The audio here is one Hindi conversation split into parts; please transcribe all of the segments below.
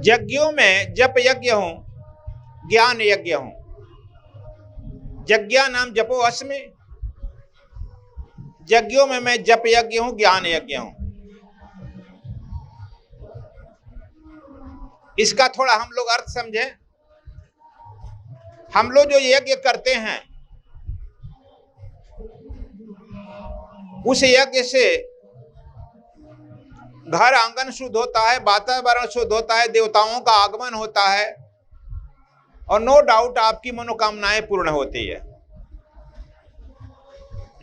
यज्ञों में जप यज्ञ हूं, ज्ञान यज्ञ हूं। यज्ञा नाम जपो अस्मि, यज्ञों में मैं जप यज्ञ हूं, ज्ञान यज्ञ हूं। इसका थोड़ा हम लोग अर्थ समझें। हम लोग जो यज्ञ करते हैं उस यज्ञ से घर आंगन शुद्ध होता है, वातावरण शुद्ध होता है, देवताओं का आगमन होता है और नो डाउट आपकी मनोकामनाएं पूर्ण होती है।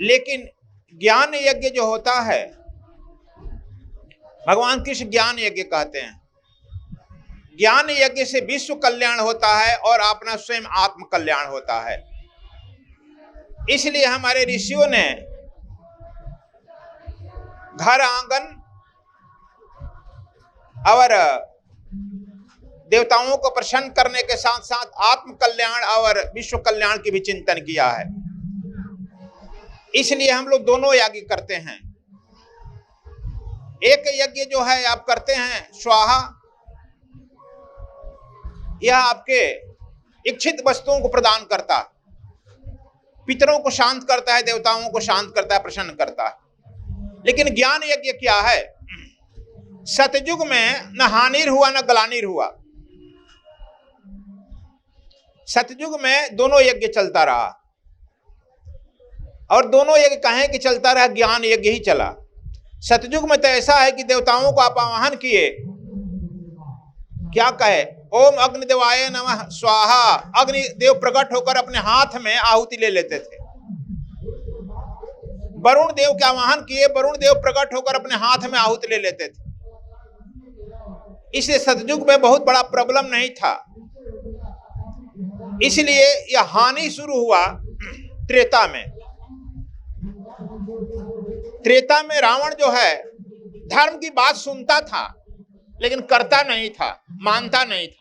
लेकिन ज्ञान यज्ञ जो होता है, भगवान कृष्ण ज्ञान यज्ञ कहते हैं। ज्ञान यज्ञ से विश्व कल्याण होता है और अपना स्वयं आत्म कल्याण होता है। इसलिए हमारे ऋषियों ने घर आंगन और देवताओं को प्रसन्न करने के साथ साथ आत्म कल्याण और विश्व कल्याण की भी चिंतन किया है। इसलिए हम लोग दोनों यज्ञ करते हैं। एक यज्ञ जो है आप करते हैं स्वाहा, यह आपके इच्छित वस्तुओं को प्रदान करता, पितरों को शांत करता है, देवताओं को शांत करता है, प्रसन्न करता है। लेकिन ज्ञान यज्ञ क्या है? सतयुग में न हानिर हुआ न ग्लानिर हुआ। सतयुग में दोनों यज्ञ चलता रहा और दोनों यज्ञ कहें कि चलता रहा, ज्ञान यज्ञ ही चला। सतयुग में तो ऐसा है कि देवताओं को आप आवाहन किए, क्या कहे, ओम अग्निदेवाय नमः स्वाहा। अग्निदेव प्रकट होकर अपने हाथ में आहुति ले लेते थे। वरुण देव के आवाहन किए, वरुण देव प्रकट होकर अपने हाथ में आहुति ले लेते थे। इसलिए सतयुग में बहुत बड़ा प्रॉब्लम नहीं था। इसलिए यह हानि शुरू हुआ त्रेता में। त्रेता में रावण जो है धर्म की बात सुनता था लेकिन करता नहीं था, मानता नहीं था।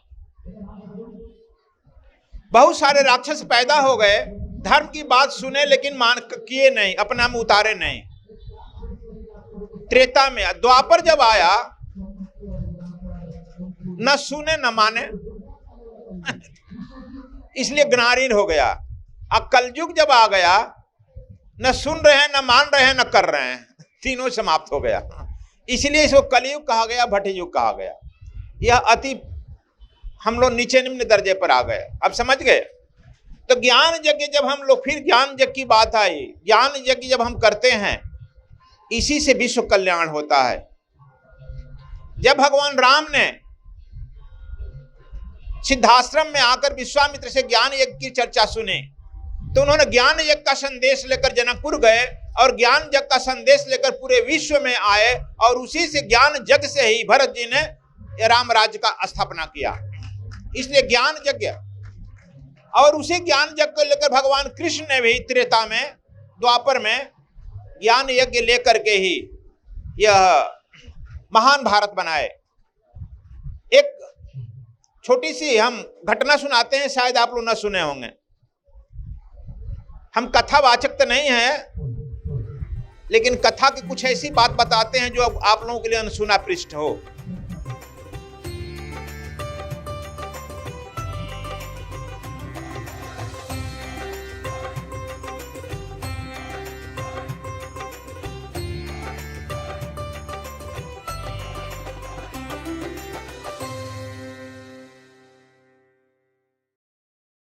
बहुत सारे राक्षस पैदा हो गए, धर्म की बात सुने लेकिन मान किए नहीं, अपना में उतारे नहीं। त्रेता में। द्वापर जब आया, न सुने न माने, इसलिए ज्ञानहीन हो गया। अब कलयुग जब आ गया, न सुन रहे हैं, न मान रहे हैं, न कर रहे हैं, तीनों समाप्त हो गया। इसलिए इसको कलयुग कहा गया, भटयुग कहा गया। यह अति हम लोग नीचे निम्न दर्जे पर आ गए। अब समझ गए? तो ज्ञान यज्ञ जब हम लोग, फिर ज्ञान यज्ञ की बात आई, ज्ञान यज्ञ जब हम करते हैं, इसी से विश्व कल्याण होता है। जब भगवान राम ने सिद्धाश्रम में आकर विश्वामित्र से ज्ञान यज्ञ की चर्चा सुनी, तो उन्होंने ज्ञान यज्ञ का संदेश लेकर जनकपुर गए और ज्ञान यज्ञ का संदेश लेकर पूरे विश्व में आए और उसी से ज्ञान यज्ञ से ही भरत जी ने राम राज्य का स्थापना किया। इसलिए ज्ञान यज्ञ, और उसी ज्ञान यज्ञ को लेकर भगवान कृष्ण ने भी त्रेता में, द्वापर में ज्ञान यज्ञ लेकर के ही यह महान भारत बनाए। एक छोटी सी हम घटना सुनाते हैं, शायद आप लोग न सुने होंगे। हम कथावाचक तो नहीं हैं, लेकिन कथा की कुछ ऐसी बात बताते हैं जो आप लोगों के लिए अनसुना पृष्ठ हो।